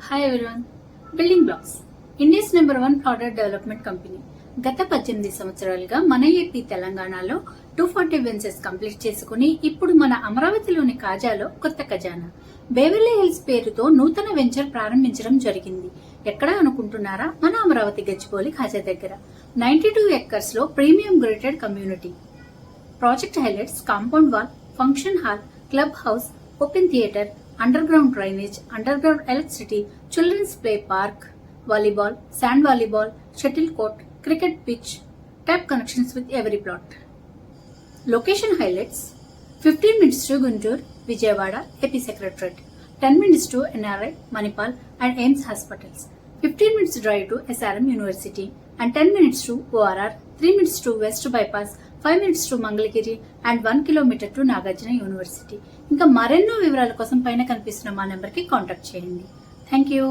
Hi everyone. Building blocks India's number 1 plotted development company. గత 18 సంవత్సరాలుగా మన ఏపీ తెలంగాణలో 240 వెంచర్స్ కంప్లీట్ చేసుకుని ఇప్పుడు మన అమరావతిలోని కాజాలో కొత్త ఖజానా బేవర్లీ హిల్స్ పేరుతో నూతన వెంచర్ ప్రారంభించడం జరిగింది. ఎక్కడ అనుకుంటున్నారా? మన అమరావతి గచ్చిబౌలి కాజా దగ్గర 92 ఎకర్స్ లో premium gated community. Project highlights: compound wall, function hall, club house, open theatre, underground drainage, underground electricity, children's play park, volleyball, sand volleyball, shuttle court, cricket pitch, tap connections with every plot. Location highlights: 15 minutes to Guntur, Vijayawada, AP Secretariat, 10 minutes to NRI, Manipal and AIMS hospitals, 15 minutes drive to SRM University and 10 minutes to ORR, 3 minutes to West Bypass, 5 minutes to Mangalagiri and 1 kilometer to Nagarjuna University. ఇంకా మరెన్నో వివరాల కోసం పైన కనిపిస్తున్న మా నెంబర్కి contact చేయండి. Thank you.